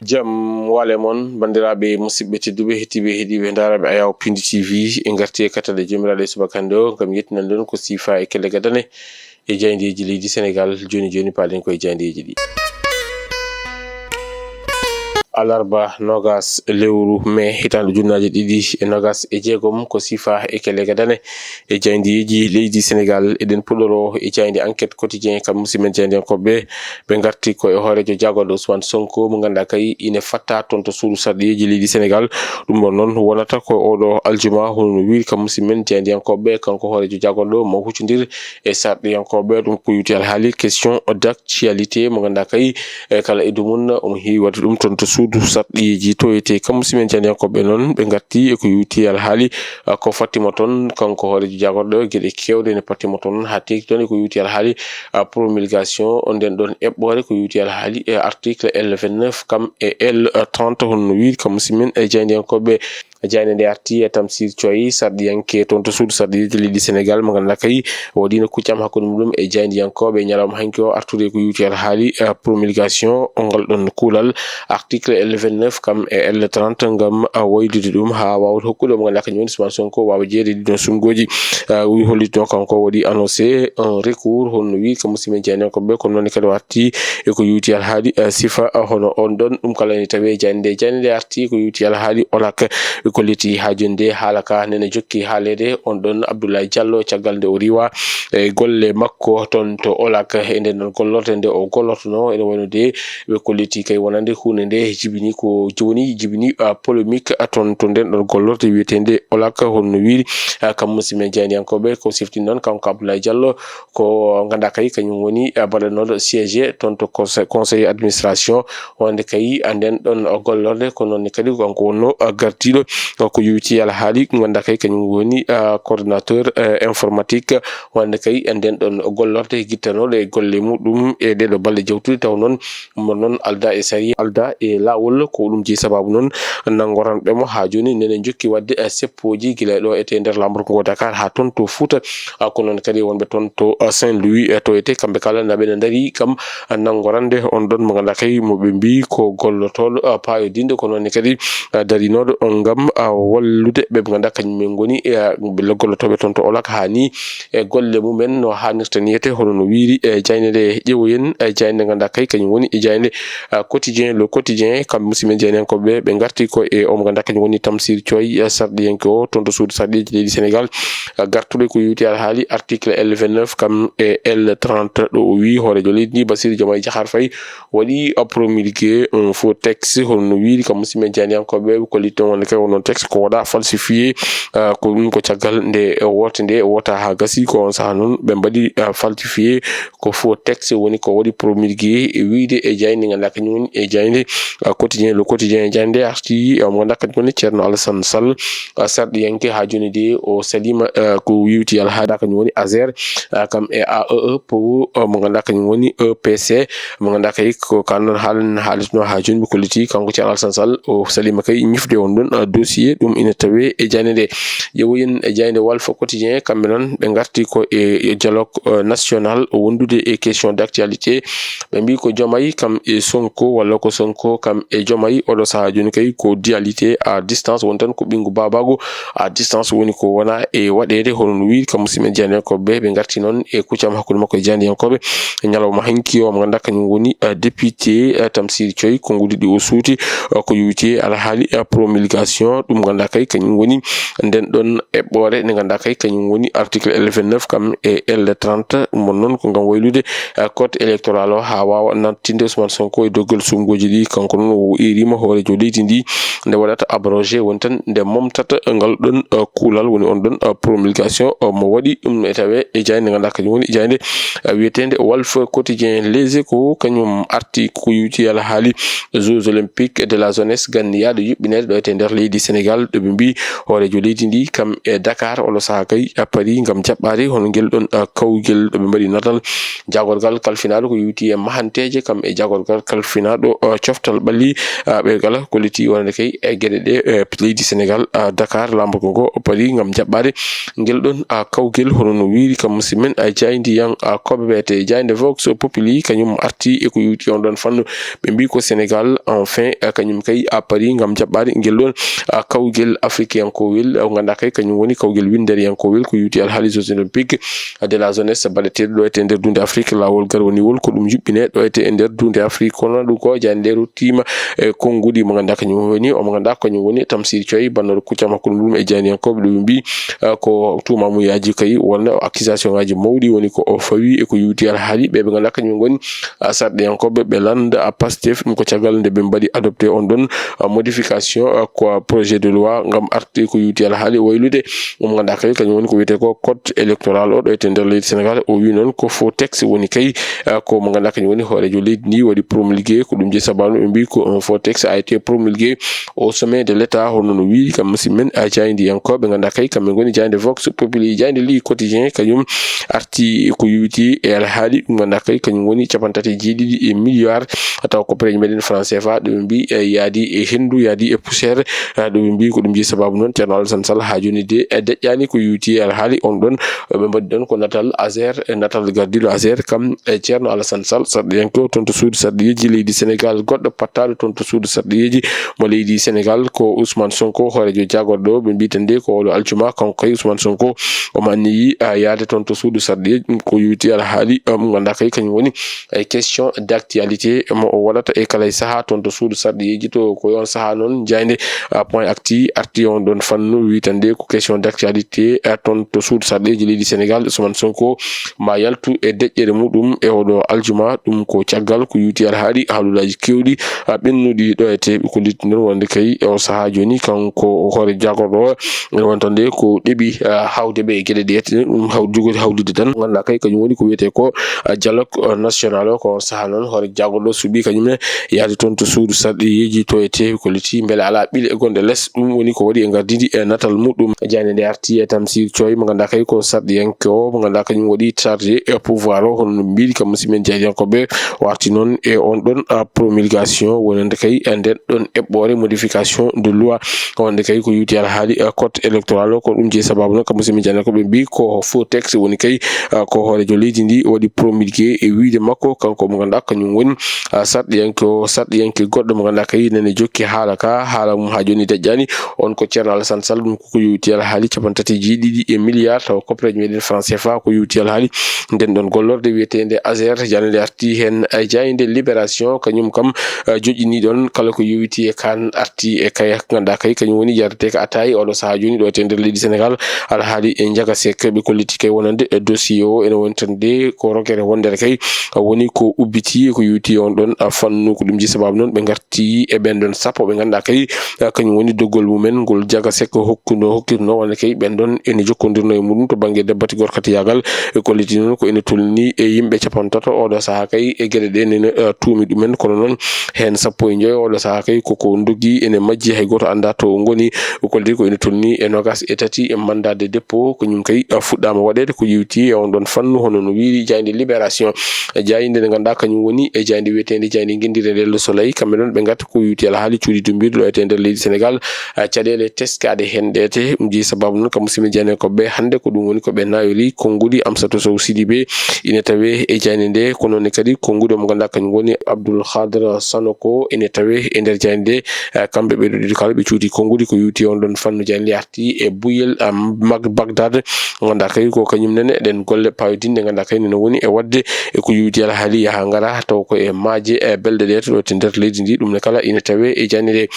jam wale mon bandiraɓe musidɓe tedduɓe hettiɓe heeɗiɓe daraɓe Ayaw Pindi TV e garti e katade jomiraɗo e subakande o gam yettinan ɗon ko sifa e kelle gadane e jayndeji leydi Sénégal joni palen koye jayndeji ɗi. Alarba nogas lewru mai hitande junnaje ɗiɗi e nogas e jeegom ko sifa e kelle gadane e jayndeji leydi Sénégal eɗen puɗɗoro e jayde enquête quotidien kam musidmen jayndekoɓe ɓe garti ko e hoorejo jagoɗo Ousmane Sonko mo ganduɗa kay ine fatta toon to suudu sarɗiyeji leydi Sénégal ɗum ɗon noon wonata ko oɗo aljuma hono wiiri kam musidmen jayndekoɓe kanko hoorejo jagoɗo mo huccodir e sarɗiyankoɓe ɗum ko yuti alhaali question d'actualité mo ganduɗa kay kala edu mum omo heewi wadde ɗum toon to suudu sarɗiyeji toyete kam musidmen jayndekoɓe noon ɓe garti e ko yuti alhaali ko fattimo toon kanko hoorejo jagoɗo gueɗe kewɗe ne pattimo toon ha teki toon e ko yuti alhaali promulgation nden ɗon eɓɓore ko yuti alhaali e article L29 kam e L30 honno wiiri kam musidmen e jayndekoɓe jayne nde arti e Tamsir Thioye sarɗiyanke toon to suudu sarɗiyeji leydi Sénégal mo ganduɗa kay waɗino kuccam hakkude muɗum e jayndiyankoɓe ñalawma hanki o artude ko yuti alhaali promulgation ngal ɗon kuulal article L29 kam e L30 gam waylude ɗum ha wawde hokkude mo ganduɗa kañum woni Ousmane Sonko wawa jeeyde ɗiɗon sumgoji wi hollitino kanko waɗi annoncé un recours honno wiiri kam musidɓe jayndekoɓe kono noon kadi warti e ko yuti alhaali sifa hono on ɗon ɗum kala ni tawi jayne arti ko yuti alhaali olak kolliti ha jonde haalaka nene jokki haalede on ɗon Abdoulaye Diallo caggal nde o riwa e golle makko toon to olak e nden ɗon gollorde nde o gollortono ene wayno de ɓe kolliti kay wonande hunde nde jibini ko joni jibini polémique toon to nden ɗon gollorde wiyetende olak honno wiiri kam musidɓe jayndiyankoɓe ko siftini noon kanko Abdoulaye Diallo ko ganduɗa kay kañum woni baɗanoɗo siége toon to conseil administration wonde kay anden ɗon gollorde ko noon kadi kanko wonno gartiɗo ko yuti alhaali ganduɗa kay kañum woni coordinateur informatique wonde kay nden ɗon gollorde guittanoɗo e golle muɗum e ɗeɗo balɗe jawtude taw noon mo noon alda e sari alda e lawol ko ɗum jeeyi sababu noon nangoranɓemo ha joni nene jokki wadde seppoji guila ɗo ete nder lamborgo Dakar ha toon to Fouta ko noon kadi wonɓe toon to Saint-Louis toyete kamɓe kala naɓene daari kam nangorande on ɗon mo ganduɗa kay moɓe mbi ko gollotoɗo payodinde ko noon kadi darinoɗo gam wallude ɓe ganduɗa kañumen goni ɓe gollotoɓe toon to olak hani e golle mumen no hannirta niyete hono no wiiri e jayne nde ƴeewoyen e jayne ganduɗa kay kañum woni e jayne quotidien le quotidien kamɓe musidɓe jaynenkoɓe ɓe garti ko e omo ganduɗa kañum woni Tamsir Thioye sarɗiyanke o toon to suudu sarɗiyeji leydi Sénégal gartude ko yuti alhaali article L29 kam e L30 ɗo o wi hoorejo leydi ndi Bassirou Diomaye Diakhar Faye waɗi promulgué un faux texte hono wiiri kam musidɓe jaynenkoɓe kollitton wonde kay wonon texte ko waɗa falsifié ko ɗum ko caggal nde wote nde wota ha gasi ko on saaha noon ɓe mbaɗi falsifié ko faux texte woni ko waɗi promulgué e wiide e jayde ganduɗa kañum woni e jayde quotidien le quotidien jayde arti mo ganduɗa kañum woni Ceerno Alassane Sall sarɗiyanke ha joni de o salima ko wiwti alhaada kañum woni ASER kam e AEE po mo ganduɗa kañum woni EPC mo ganduɗa kay ko kannon haalituno ha joni ɓe kolliti kanko Ceerno Alassane Sall o salima kay ñifde on ɗon dossier ɗum ina tawe e jayde nde ƴeewoyen e jayde Walf Quotidien kamɓe noon ɓe garti ko e dialogue national wondude e question d'actualité ɓe mbi ko Diomaye kam e Sonko walla ko Sonko kam e Diomaye oɗo saaha joni kay ko dualité à distance won tan ko ɓingu babago à distance woni ko wona e waɗede hono no wiiri kam musidɓe jayndekoɓe ɓe garti noon e kuccam hakkude makko e jayndiyankoɓe ñalawma hanki o mo ganduɗa kañum woni député Tamsir Thioye ko ngulliɗi o suuti ko yuwiti alhaali promulgation ɗum ganduɗa kay kañum woni nden ɗon eɓɓore nde ganduɗa kay kañum woni article L29 kam e L30 ɗum noon ko gam waylude code électoral o ha wawa nattinde Ousmane Sonko e doggol sumgoji ɗi kanko noon o irima hoorejo leydi ndi nde waɗata abrogé woni tan nde momtata ngal ɗon kuulal woni on ɗon promulgation mo waɗi ɗum e tawe e jayde ganduɗa kañum woni jayde wiyetende Walf Quotidien Les Échos arti ko yuti alhaali Jeux olympiques de la jeunesse ganniyaɗo yuɓɓinede ɗo ete nder leydi Sénégal ɓe mbi hoorejo leydi ndi kam e Dakar oɗo saha kay paari ngam jaɓɓade hono ngel ɗon kawgel ɗo ɓe mbaɗi natal jagorgal kalfinaɗo ko yuti e mahanteje kam e jagorgal kalfinaɗo coftal ɓalli ɓergal ko leti wonde kay e gueɗe ɗe leydi Sénégal Dakar lambago ngo paari ngam jaɓɓade ngel ɗon kawgel hono no wiiri kam musidmen jaydi yan koɓe wiyete jayde Vox Populi kañum arti e ko yuti on ɗon fannu ɓe mbi ko Sénégal enfin kañum kay paari ngam jaɓɓade ngel ɗon kawgel africain-kowel ganduɗa kay kañum woni kawgel windere-yankowel ko yuti alhaali Jeux olympiques de la jeunesse baɗeteɗo ɗo ete nder dunde Afrique lawol garwaniwol ko ɗum juɓɓine ɗo ete e nder dunde Afrique kono ɗum ko jani nde ruttima e konngudi mo ganduɗa kañum woni omo ganduɗa kañum woni Tamsir Thioye bannoɗo kuccam hakkude mum e janiyankoɓe ɗo ɓe mbi ko tumamu yaji kay wonna accusation ngaji mawɗi woni ko o fawi e ko yuti alhaali ɓe ganduɗa kañum goni sarɗiyankoɓe ɓe landa Pastef ɗum ko caggal nde ɓe mbaɗi adopté on ɗon modification ko projet de loi ngam arti ko yuti alhaali waylude omo ganduɗa kay kañum woni ko wiyete ko code électoral o ɗo ete nder leydi Sénégal o wi noon ko faux texte woni kay ko mo ganduɗa kañum woni hoorejo leydi ndi waɗi promulgué ko ɗum je sabanu ɓe mbi ko un faux texte a été promulgué au sommet de l'état hono no wiiri kam musidmen jaydi yankoɓe ganduɗa kay kamɓe goni jayde Vox Populi jayde li quotidien kañum arti ko yuti e alhaali ɗum ganduɗa kay kañum woni 37 milliards taw ko préji meɗen franc CFA ɗo ɓe mbi yaadi e hendu yaadi e poussiére ɗo ɓe mbi ko ɗum je sababu noon ceerno Alassane Sall ha joni de deƴƴani ko yuti alhaali on ɗon ɓe mbaɗi ɗon ko natal Azer natal gardiɗo Azer kam e ceerno Alassane Sall sarɗiyanko toon to suudu sarɗiyeji leydi Sénégal goɗɗo pattaɗo toon to suudu sarɗiyeji mo leydi Sénégal ko Ousmane Sonko hoorejo jagorɗo ɓe mbiten de ko oɗo aljuma kanko kay Ousmane Sonko omo anniyi yaade toon to suudu sarɗiyeji ko yuti alhaali mo ganduɗa kay kañum woni question d'actualité mo o waɗata e kala saaha toon to suudu sarɗiyeji to ko yon saaha noon jayde point acti arti on ɗon fannu witande ko question d'actualité toon to suudu sarɗiyeji leydi Sénégal Ousmane Sonko ma yaltu e deƴƴere muɗum e oɗo aljuma ɗum ko caggal ko yuti alhaali haalullaji kewɗi ɓennuɗi ɗo ete ko littinon wonde kay o saaha joni kanko hoore jagorɗo wontonde ko ɗeɓi hawde ɓe e gueɗe ɗe ɗum jogori hawlude tan ganduɗa kay kañum woni ko wiyete ko dialogue national o ko on saaha noon hoore jagorɗo suuɓi kañumne yaade toon to suudu sarɗiyeji to ete ko liti beele ala ɓiile gonɗe less ɗum woni ko waɗi e gardidi e natal muɗum jani nde arti e Tamsir Thioye mo ganduɗa kay ko sarɗiyanke o mo ganduɗa kañum waɗi chargé e pouvoir o hono no mbiɗi kam musidmen jeydiyankoɓe o arti noon e on ɗon promulgation wonande kay e nden ɗon eɓɓore modification de loi wonde kay ko yuti alhaali code électoral o ko ɗum je sababu noon kam musidmen jeydiyankoɓe mbi ko faux texte woni kay ko hoorejo leydi ndi waɗi promulgué e wiide makko kanko mo ganduɗa kañum woni sarɗiyanke goɗɗo mo ganduɗa kay nene jokki haala ka haala mum ha joni deƴƴani on ko ceerno Alassane Sall ɗum koko yuti alhaali 37 milliards taw copreje meɗen franc CFA ko yuti alhaali nden ɗon gollorde wiyetede Azer jani nde arti hen jayde libération kañum kam joƴini ɗon kala ko yowiti e kan arti e kay ganduɗa kay kañum woni jarate ko atayi oɗo saaha joni ɗo ete nder leydi Sénégal alhaali e Ndiaga Seck ɓe kolliti kay wonande dossier o ene woni tan de ko rogere wondere kay woni ko ubbiti ko yuti on ɗon fannu ko ɗum ji sababu noon ɓe garti e ɓen ɗon sappo ɓe ganduɗa kay kañum woni doggol mumen ngol Ndiaga Seck hokkirno wonde kay ɓen ɗon ene jokkodirno e muɗum to banggue debbati gorkati yagal e kolliti noon ko ene tolni e yimɓe 30 oɗo saaha kay e gueɗe ɗe nene tuumi ɗumen kono noon hen 15 oɗo saaha kay koko dogui ene majji hay goto anda to goni kolliti ko ene tolni e 23 e mandat de dépôt kañum kay fuɗɗama waɗede ko yewti e on ɗon fannu hono no wiiri jayde libération jayde nde ganduɗa kañum woni e jayde wiyetede jayde guindire Le Soleil kamɓe noon ɓe garti ko yewti alhaali cuuɗi dumbirɗo ɗo ete nder leydi Sénégal caɗele teskade hen ɗete ɗum jeeyi sababu noon kam musidɓe jeydiyankoɓe hande ko ɗum woni ko ɓe nayori konngudi Amsatou Sow Sidibé ine tawe e jayde nde ko noon kadi konngudi mo ganduɗa kañum woni Abdoul Khadre Sanoko ene tawe e nder jayde nde kamɓe ɓe ɗiɗi kala ɓe cuuti konngudi ko yewti on ɗon fannu jayde nde arti e Bouyel Bagdad ganduɗa kay ko kañum nene eɗen golle pawdinde ganduɗa kay nene woni e wadde e ko yewti alhaali yaha ngara taw ko e maaje e belde ɗe to ɗo te nder leydi ndi ɗum ne kala ine tawe e jayde nde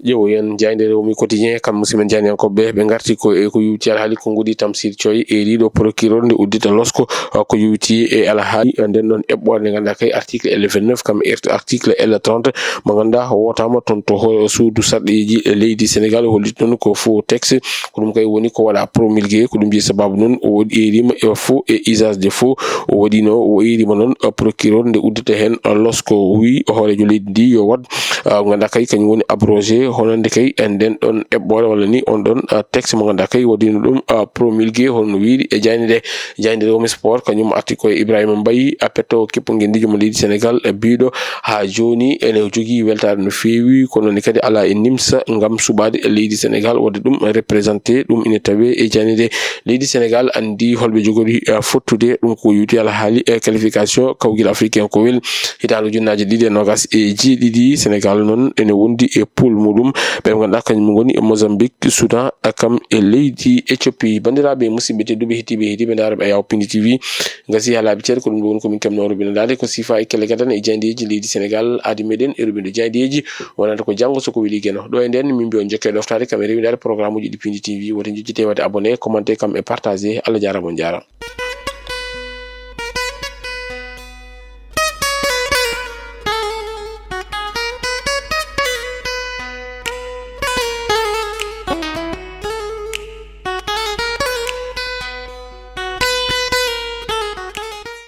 ƴeewoyen jayde Rewmi Quotidien kam musidɓe jeydiyankoɓe ɓe garti ko e ko yewti alhaali konngudi Tamsir Thioye e riɗo procureur nde uddita losko ko yewti e alhaali nden ɗon eɓɓore nde ganduɗa kay article L29 kam article L30 mo ganduɗa wotama toon to suudu sarɗiyeji leydi Sénégal hollit noon ko faux texte ko ɗum kay woni ko waɗa promulgué ko ɗum jeeyi sababu noon o waɗi erima e faux et usage de faux o waɗino o erima noon procureur nde uddita hen losko wi hoorejo leydi ndi yo wad ganduɗa kay kañum woni abrogé honande kay nden ɗon eɓɓore walla ni on ɗon texte mo ganduɗa kay wodino ɗum promulgué holno wiiri e jayde Rewmi Sport kañum arti koye Ibrahima Mbaye petto keppuguel mo leydi Sénégal biiɗo ha joni ene jogui weltare no fewi kono ni kadi ala e nimsa ngam suɓade leydi Sénégal wadde ɗum représenté ɗum ina tawe e jayde leydi Sénégal andi holɓe jogori fottude ɗum ko yuti ala haali qualification kawguel africain ko wel hitande junnaji ɗiɗi e nogas e jeeɗiɗi Sénégal noon ene wondi e pool muɗum ɓe ganduɗa kañum goni e Mozambique Soudan kam e leydi Éthiopie. bandiraɓe musidɓe tedduɓe hettiɓe daraɓe a Yawpindi TV gasi ha laaɓi ceerno ko ɗum ɗo woni komin kemno rubinandade ko sifa e kelle gadan e jaydeji leydi Sénégal aadi meɗen e rubindo jaydeji wonata ko janggo soko weeli gueno ɗo e nden min mbiyo jokke ɗoftade kam e rewidade programme uji ɗi Pindi TV woto jejjite wadde abonné commenté kam e partagé Allah jarama on jarama.